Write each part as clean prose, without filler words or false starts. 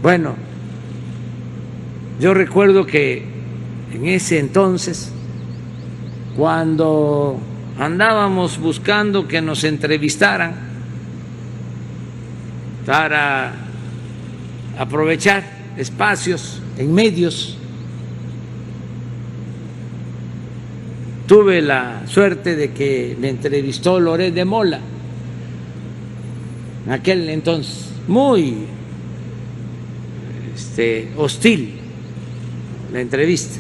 Bueno, yo recuerdo que en ese entonces, cuando andábamos buscando que nos entrevistaran para aprovechar espacios en medios, tuve la suerte de que me entrevistó Loret de Mola, en aquel entonces, muy hostil la entrevista.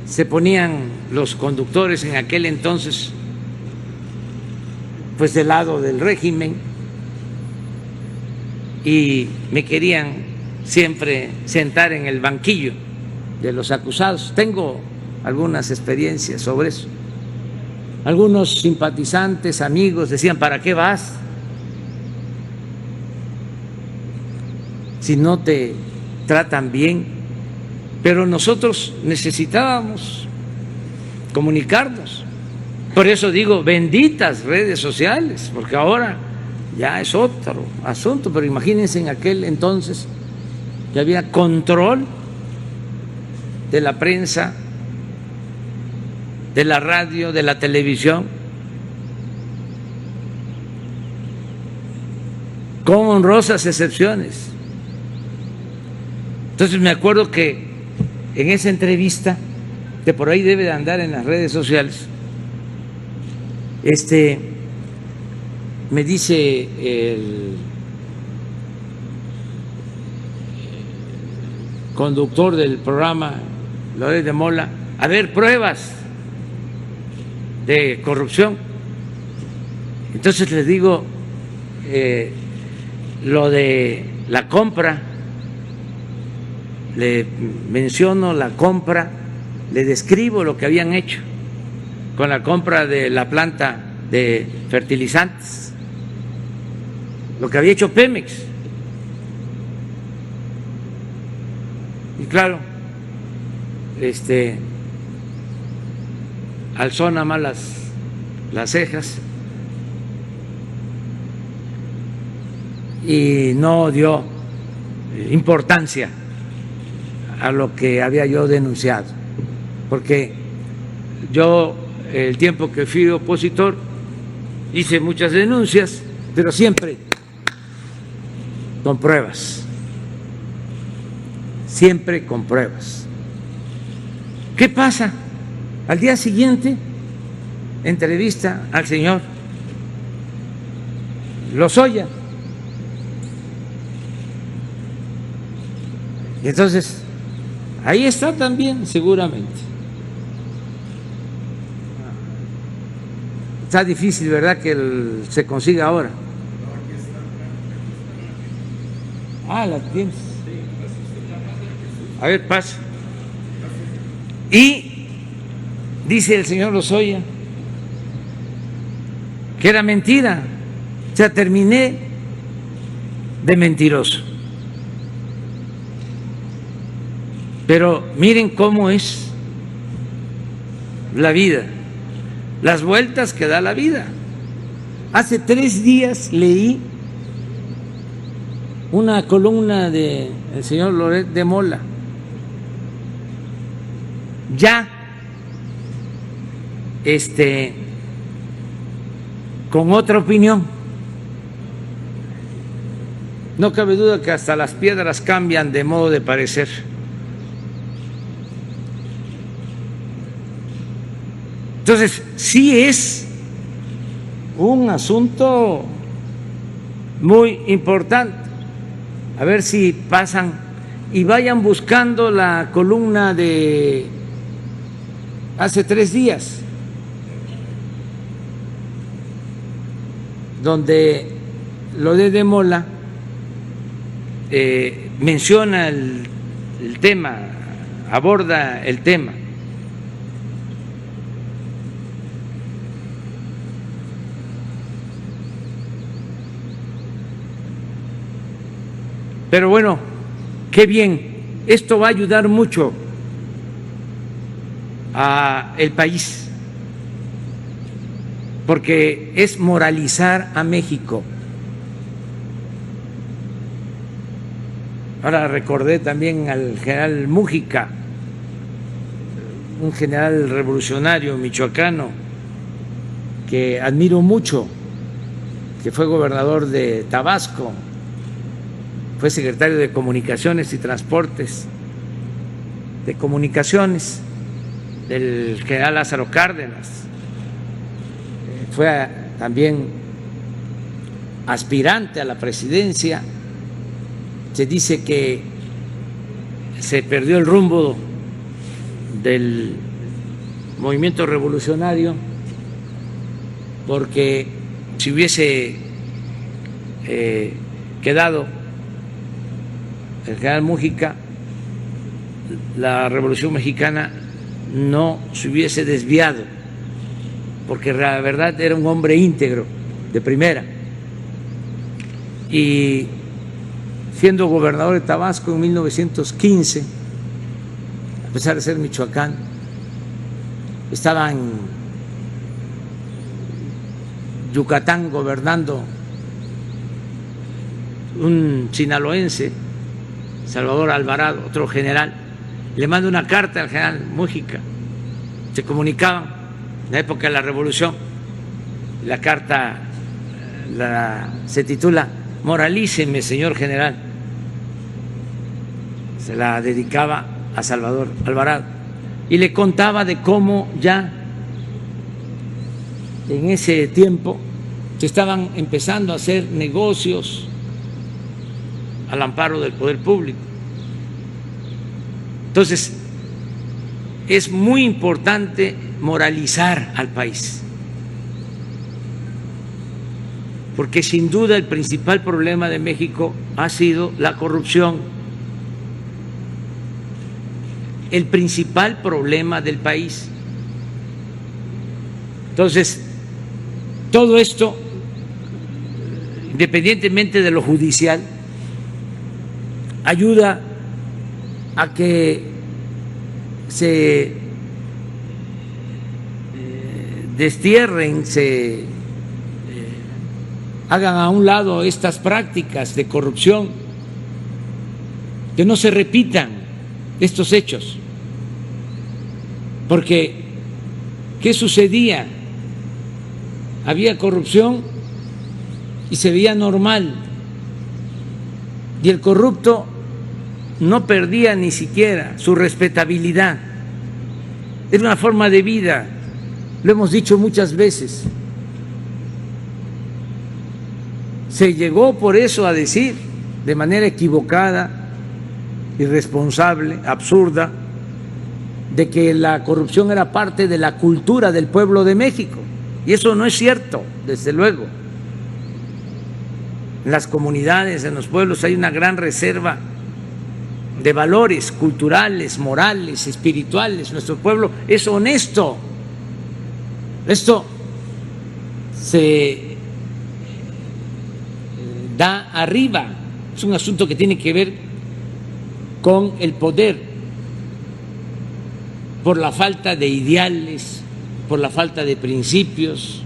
Se ponían los conductores en aquel entonces pues del lado del régimen y me querían siempre sentar en el banquillo de los acusados. Tengo algunas experiencias sobre eso. Algunos simpatizantes, amigos decían: ¿para qué vas? Si no te tratan bien. Pero nosotros necesitábamos comunicarnos. Por eso digo, benditas redes sociales, porque ahora ya es otro asunto. Pero imagínense en aquel entonces que había control de la prensa, de la radio, de la televisión, con honrosas excepciones. Entonces me acuerdo que en esa entrevista, que por ahí debe de andar en las redes sociales, me dice el conductor del programa, Loret de Mola: a ver, pruebas de corrupción. Entonces les digo, lo de la compra, le menciono la compra, le describo lo que habían hecho con la compra de la planta de fertilizantes, lo que había hecho Pemex. Y claro, alzó nada más las cejas y no dio importancia a lo que había yo denunciado, porque yo, el tiempo que fui opositor, hice muchas denuncias, pero siempre con pruebas, siempre con pruebas. ¿Qué pasa? Al día siguiente, entrevista al señor Lozoya. Y entonces, ahí está también, seguramente. Está difícil, ¿verdad?, que se consiga ahora. Ah, la tienes. A ver, pasa. Y dice el señor Lozoya que era mentira. O sea, terminé de mentiroso. Pero miren cómo es la vida, las vueltas que da la vida. Hace 3 días leí una columna del señor Loret de Mola, ya con otra opinión. No cabe duda que hasta las piedras cambian de modo de parecer. Entonces, sí es un asunto muy importante. A ver si pasan y vayan buscando la columna de hace 3 días, donde Loret de Mola menciona el tema, aborda el tema. Pero bueno, qué bien, esto va a ayudar mucho a el país, porque es moralizar a México. Ahora recordé también al general Mújica, un general revolucionario michoacano que admiro mucho, que fue gobernador de Tabasco, fue secretario de Comunicaciones y Transportes, de Comunicaciones del general Lázaro Cárdenas, fue también aspirante a la presidencia. Se dice que se perdió el rumbo del movimiento revolucionario porque si hubiese quedado el general Mújica, la Revolución Mexicana no se hubiese desviado, porque la verdad era un hombre íntegro, de primera. Y siendo gobernador de Tabasco en 1915, a pesar de ser Michoacán, estaba en Yucatán gobernando un sinaloense, Salvador Alvarado, otro general. Le manda una carta al general Mújica, se comunicaban en la época de la Revolución. La carta se titula Moralíceme, señor general. Se la dedicaba a Salvador Alvarado y le contaba de cómo ya en ese tiempo se estaban empezando a hacer negocios al amparo del poder público. Entonces, es muy importante moralizar al país, porque sin duda el principal problema de México ha sido la corrupción. El principal problema del país. Entonces, todo esto, independientemente de lo judicial, ayuda a que se destierren, se hagan a un lado estas prácticas de corrupción, que no se repitan estos hechos. Porque, ¿qué sucedía? Había corrupción y se veía normal, y el corrupto no perdía ni siquiera su respetabilidad. Era una forma de vida, lo hemos dicho muchas veces. Se llegó por eso a decir de manera equivocada, irresponsable, absurda, de que la corrupción era parte de la cultura del pueblo de México. Y eso no es cierto, desde luego. En las comunidades, en los pueblos, hay una gran reserva de valores culturales, morales, espirituales. Nuestro pueblo es honesto. Esto se da arriba. Es un asunto que tiene que ver con el poder, por la falta de ideales, por la falta de principios,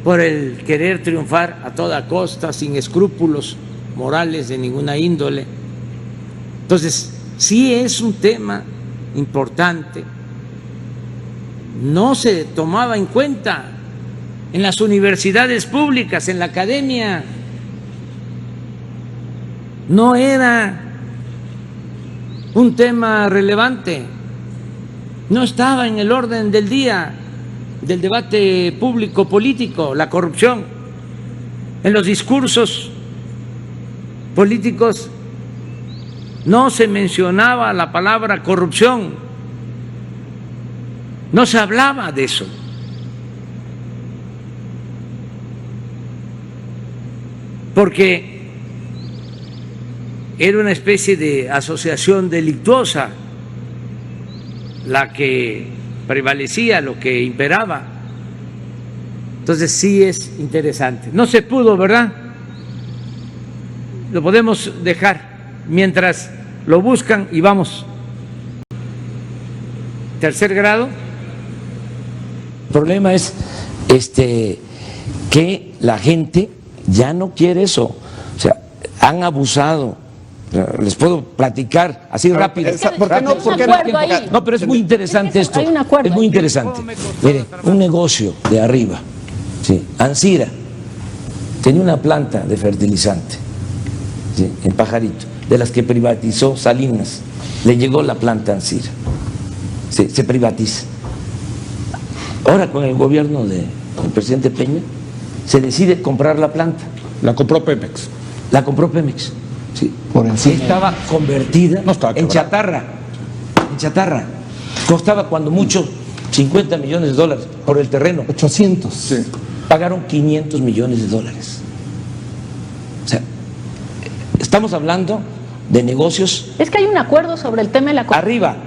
por el querer triunfar a toda costa, sin escrúpulos morales de ninguna índole. Entonces, sí es un tema importante. No se tomaba en cuenta en las universidades públicas, en la academia. No era un tema relevante. No estaba en el orden del día del debate público político, la corrupción. En los discursos políticos no se mencionaba la palabra corrupción, no se hablaba de eso. Porque era una especie de asociación delictuosa la que prevalecía, lo que imperaba. Entonces sí es interesante. No se pudo, ¿verdad? Lo podemos dejar mientras lo buscan y vamos. Tercer grado. El problema es que la gente ya no quiere eso. O sea, han abusado Les puedo platicar así rápido. ¿Por qué no? ¿Por qué no? No, pero es muy interesante esto. Hay un acuerdo Es muy ahí. interesante. Mire, un negocio de arriba, sí, Ancira, tenía una planta de fertilizante, sí, en Pajarito, de las que privatizó Salinas. Le llegó la planta Ancira. Sí, se privatiza. Ahora con el gobierno del presidente Peña se decide comprar la planta. La compró Pemex. La compró Pemex. Sí. Por encima. Estaba convertida No estaba en quebrada. chatarra. En chatarra. Costaba cuando mucho 50 millones de dólares por el terreno. 800. Sí. Pagaron 500 millones de dólares. O sea, estamos hablando de negocios Es que hay un acuerdo sobre el tema de la corrupción. arriba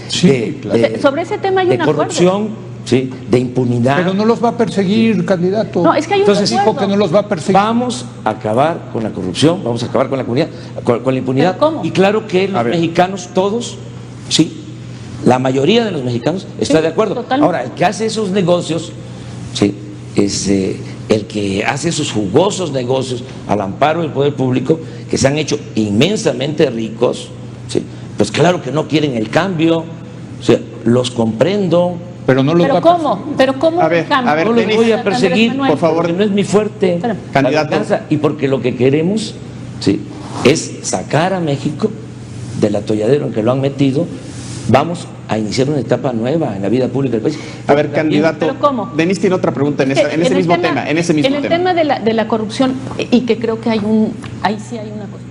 Sí, claro. Sobre ese tema hay de un acuerdo. corrupción, sí, de impunidad. Pero no los va a perseguir, candidato. No, es que hay un Entonces, acuerdo. dijo que no los va a perseguir. Vamos a acabar con la corrupción, vamos a acabar con la comunidad, con la impunidad. ¿Pero cómo? Y claro que los mexicanos, todos, sí, la mayoría de los mexicanos está Sí, de acuerdo. totalmente. Ahora, el que hace esos negocios, sí, es el que hace esos jugosos negocios al amparo del poder público, que se han hecho inmensamente ricos, sí, pues claro que no quieren el cambio, o sea, los comprendo. Pero no los va ¿Pero a cómo? ¿Pero cómo? A ver, dejamos? a ver, No los voy a Andrés perseguir, Manuel. por favor. porque no es mi fuerte, Espérame. la Candidato. venganza, y porque lo que queremos, sí, es sacar a México del atolladero en que lo han metido. Vamos a iniciar una etapa nueva en la vida pública del país. A ver, También- candidato. ¿Pero cómo? Denis tiene otra pregunta en, ese el mismo tema. En ese mismo el tema. tema de la corrupción, y que creo que ahí sí hay una cosa.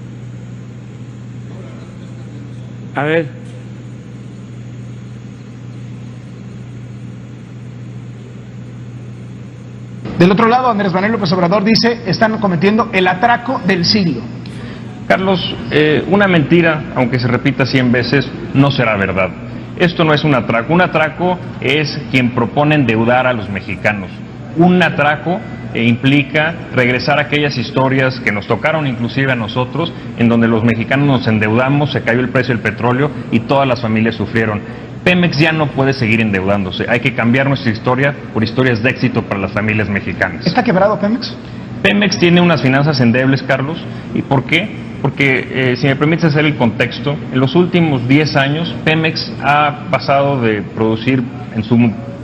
A ver, Del otro lado, Andrés Manuel López Obrador dice, están cometiendo el atraco del siglo. Carlos, una mentira, aunque se repita 100 veces, no será verdad. Esto no es un atraco. Un atraco es quien propone endeudar a los mexicanos. Un atraco implica regresar a aquellas historias que nos tocaron inclusive a nosotros, en donde los mexicanos nos endeudamos, se cayó el precio del petróleo y todas las familias sufrieron. Pemex ya no puede seguir endeudándose. Hay que cambiar nuestra historia por historias de éxito para las familias mexicanas. ¿Está quebrado Pemex? Pemex tiene unas finanzas endebles, Carlos. ¿Y por qué? Porque, si me permites hacer el contexto, en los últimos 10 años Pemex ha pasado de producir en su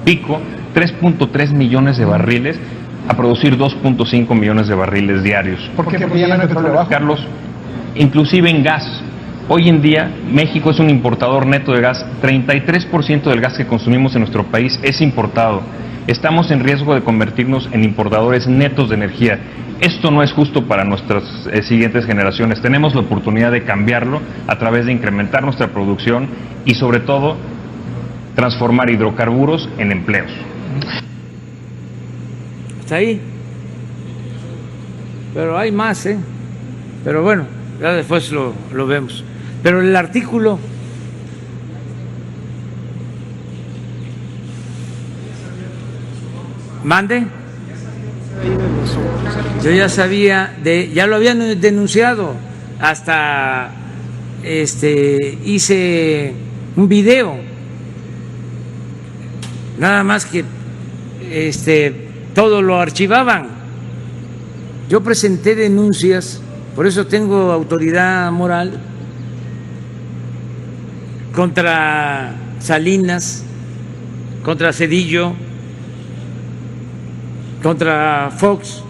pico 3.3 millones de barriles a producir 2.5 millones de barriles diarios. ¿Por qué? Porque ya no hay petróleo bajo. Carlos, inclusive en gas. Hoy en día México es un importador neto de gas. 33% del gas que consumimos en nuestro país es importado. Estamos en riesgo de convertirnos en importadores netos de energía. Esto no es justo para nuestras siguientes generaciones. Tenemos la oportunidad de cambiarlo a través de incrementar nuestra producción y, sobre todo, transformar hidrocarburos en empleos. hasta ahí. Pero hay más, ¿eh? Pero bueno, ya después lo vemos. Pero el artículo... ¿Mande? Yo ya sabía ya lo habían denunciado, hasta hice un video, nada más que todo lo archivaban. Yo presenté denuncias, por eso tengo autoridad moral contra Salinas, contra Zedillo, contra Fox,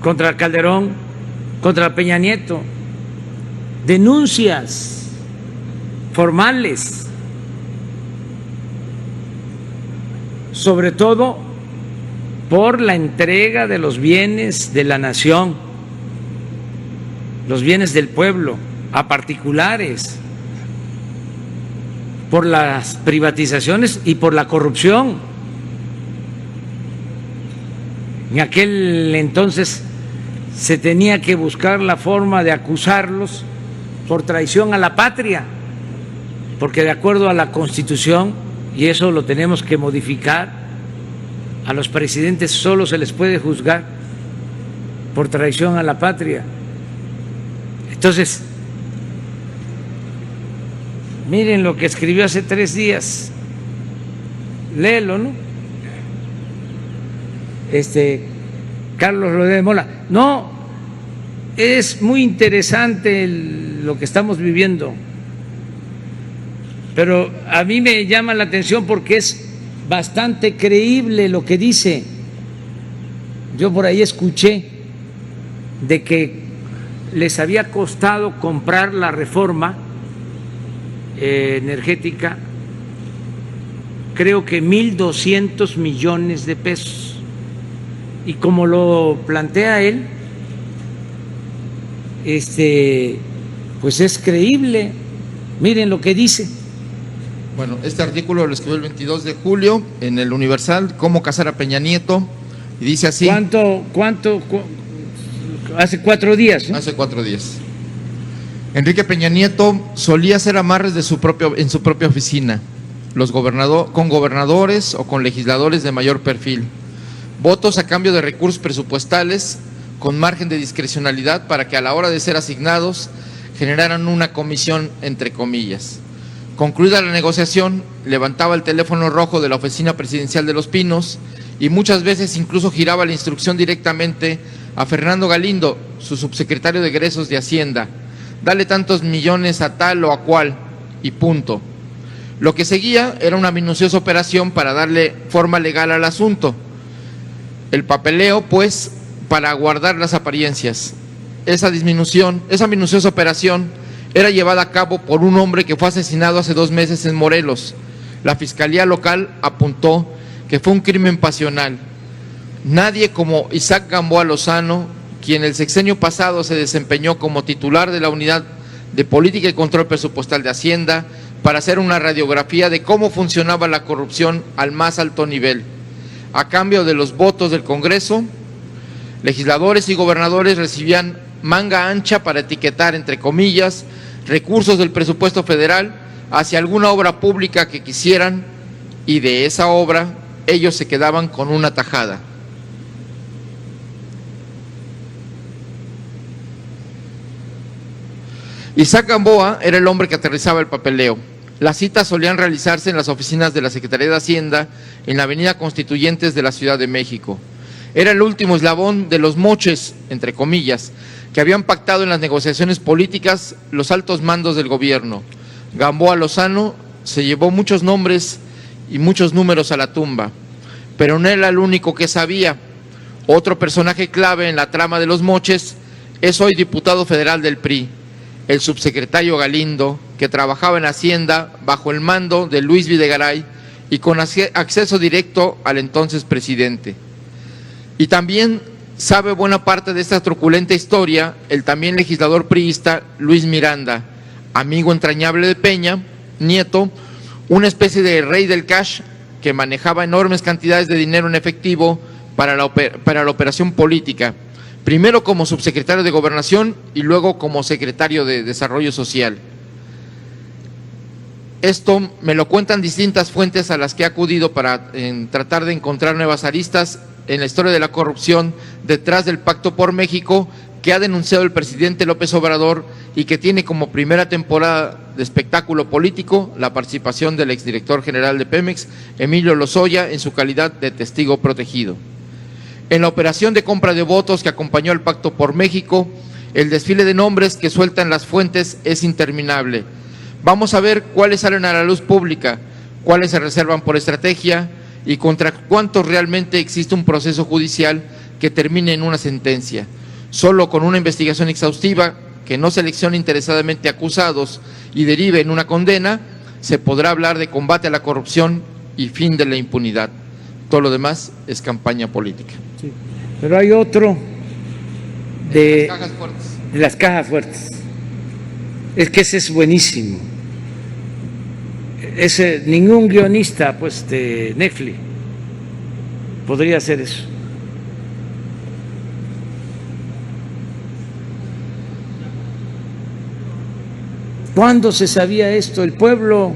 contra Calderón, contra Peña Nieto, denuncias formales, sobre todo por la entrega de los bienes de la nación, los bienes del pueblo a particulares, por las privatizaciones y por la corrupción. En aquel entonces se tenía que buscar la forma de acusarlos por traición a la patria, porque de acuerdo a la Constitución, y eso lo tenemos que modificar, a los presidentes solo se les puede juzgar por traición a la patria. Entonces, miren lo que escribió hace 3 días, léelo, ¿no? Carlos Rodríguez de Mola. No, es muy interesante lo que estamos viviendo, pero a mí me llama la atención porque es bastante creíble lo que dice. Yo por ahí escuché de que les había costado comprar la reforma energética, creo que 1.200 millones de pesos. Y como lo plantea él, pues es creíble. Miren lo que dice. Bueno, este artículo lo escribió el 22 de julio en el Universal, Cómo casar a Peña Nieto, y dice así. ¿Cuánto? Hace 4 días, ¿no? Hace 4 días. Enrique Peña Nieto solía hacer amarres en su propia oficina, con gobernadores o con legisladores de mayor perfil. Votos a cambio de recursos presupuestales con margen de discrecionalidad para que a la hora de ser asignados generaran una comisión entre comillas. Concluida la negociación, levantaba el teléfono rojo de la oficina presidencial de Los Pinos y muchas veces incluso giraba la instrucción directamente a Fernando Galindo, su subsecretario de Egresos de Hacienda. Dale tantos millones a tal o a cual y punto. Lo que seguía era una minuciosa operación para darle forma legal al asunto. El papeleo, pues, para guardar las apariencias. Esa minuciosa operación era llevada a cabo por un hombre que fue asesinado hace 2 meses en Morelos. La Fiscalía Local apuntó que fue un crimen pasional. Nadie como Isaac Gamboa Lozano, quien el sexenio pasado se desempeñó como titular de la Unidad de Política y Control Presupuestal de Hacienda, para hacer una radiografía de cómo funcionaba la corrupción al más alto nivel. A cambio de los votos del Congreso, legisladores y gobernadores recibían manga ancha para etiquetar, entre comillas, recursos del presupuesto federal hacia alguna obra pública que quisieran, y de esa obra ellos se quedaban con una tajada. Isaac Gamboa era el hombre que aterrizaba el papeleo. Las citas solían realizarse en las oficinas de la Secretaría de Hacienda en la Avenida Constituyentes de la Ciudad de México. Era el último eslabón de los moches, entre comillas, que habían pactado en las negociaciones políticas los altos mandos del gobierno. Gamboa Lozano se llevó muchos nombres y muchos números a la tumba, pero no era el único que sabía. Otro personaje clave en la trama de los moches es hoy diputado federal del PRI, el subsecretario Galindo, que trabajaba en Hacienda bajo el mando de Luis Videgaray y con acceso directo al entonces presidente. Y también sabe buena parte de esta truculenta historia el también legislador priista Luis Miranda, amigo entrañable de Peña Nieto, una especie de rey del cash que manejaba enormes cantidades de dinero en efectivo para la operación política, primero como subsecretario de Gobernación y luego como secretario de Desarrollo Social. Esto me lo cuentan distintas fuentes a las que he acudido para tratar de encontrar nuevas aristas en la historia de la corrupción detrás del Pacto por México que ha denunciado el presidente López Obrador y que tiene como primera temporada de espectáculo político la participación del exdirector general de Pemex, Emilio Lozoya, en su calidad de testigo protegido. En la operación de compra de votos que acompañó al Pacto por México, el desfile de nombres que sueltan las fuentes es interminable. Vamos a ver cuáles salen a la luz pública, cuáles se reservan por estrategia y contra cuántos realmente existe un proceso judicial que termine en una sentencia. Solo con una investigación exhaustiva que no seleccione interesadamente acusados y derive en una condena, se podrá hablar de combate a la corrupción y fin de la impunidad. Todo lo demás es campaña política. Sí, pero hay otro de las cajas fuertes. De las cajas fuertes. Es que ese es buenísimo. Ningún guionista pues de Netflix podría hacer eso. ¿Cuándo se sabía esto? El pueblo.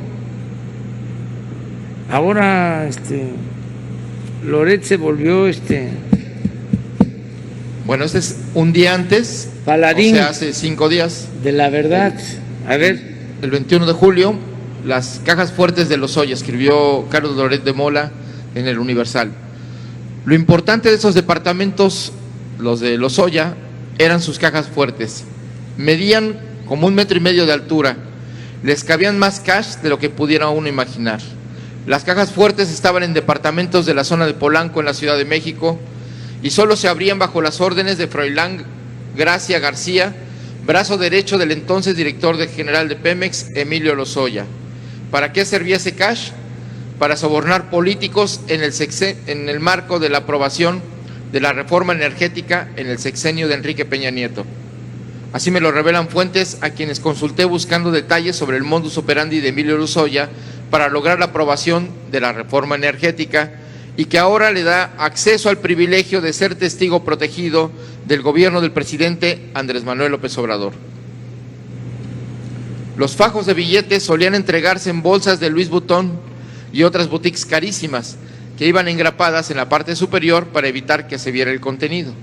Ahora Loret se volvió Bueno, este es un día antes, paladín, o sea, hace 5 días. De la verdad. A ver. El 21 de julio, las cajas fuertes de Lozoya, escribió Carlos Loret de Mola en el Universal. Lo importante de esos departamentos, los de Lozoya, eran sus cajas fuertes. Medían como 1,5 metros de altura. Les cabían más cash de lo que pudiera uno imaginar. Las cajas fuertes estaban en departamentos de la zona de Polanco, en la Ciudad de México, y solo se abrían bajo las órdenes de Froilán Gracia García, brazo derecho del entonces director general de Pemex, Emilio Lozoya. ¿Para qué servía ese cash? Para sobornar políticos en el marco de la aprobación de la reforma energética en el sexenio de Enrique Peña Nieto. Así me lo revelan fuentes a quienes consulté buscando detalles sobre el modus operandi de Emilio Lozoya para lograr la aprobación de la reforma energética, y que ahora le da acceso al privilegio de ser testigo protegido del gobierno del presidente Andrés Manuel López Obrador. Los fajos de billetes solían entregarse en bolsas de Louis Vuitton y otras boutiques carísimas que iban engrapadas en la parte superior para evitar que se viera el contenido.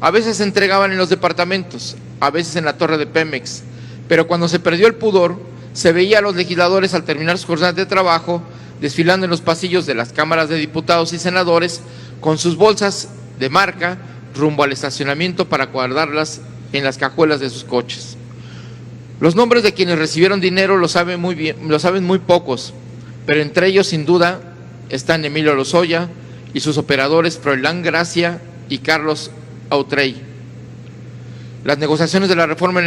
A veces se entregaban en los departamentos, a veces en la torre de Pemex, pero cuando se perdió el pudor, se veía a los legisladores al terminar sus jornadas de trabajo desfilando en los pasillos de las cámaras de diputados y senadores con sus bolsas de marca rumbo al estacionamiento para guardarlas en las cajuelas de sus coches. Los nombres de quienes recibieron dinero lo saben muy pocos, pero entre ellos sin duda están Emilio Lozoya y sus operadores Froilán Gracia y Carlos Autrey. En las negociaciones de la reforma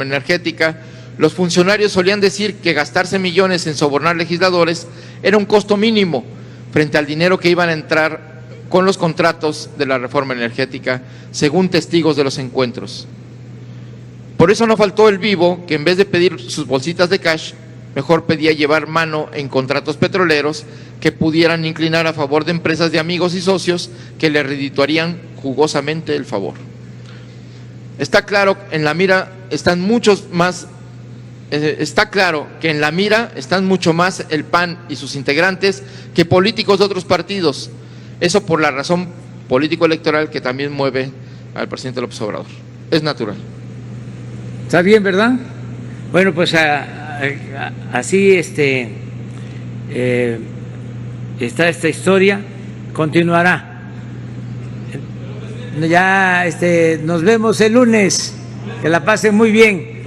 energética, los funcionarios solían decir que gastarse millones en sobornar legisladores era un costo mínimo frente al dinero que iban a entrar con los contratos de la reforma energética, según testigos de los encuentros. Por eso no faltó el vivo que en vez de pedir sus bolsitas de cash, mejor pedía llevar mano en contratos petroleros que pudieran inclinar a favor de empresas de amigos y socios que le redituarían jugosamente el favor. Está claro que en la mira están mucho más el PAN y sus integrantes que políticos de otros partidos. Eso por la razón político-electoral que también mueve al presidente López Obrador. Es natural. ¿Está bien, verdad? Bueno, pues así está esta historia, continuará. Ya nos vemos el lunes, que la pasen muy bien.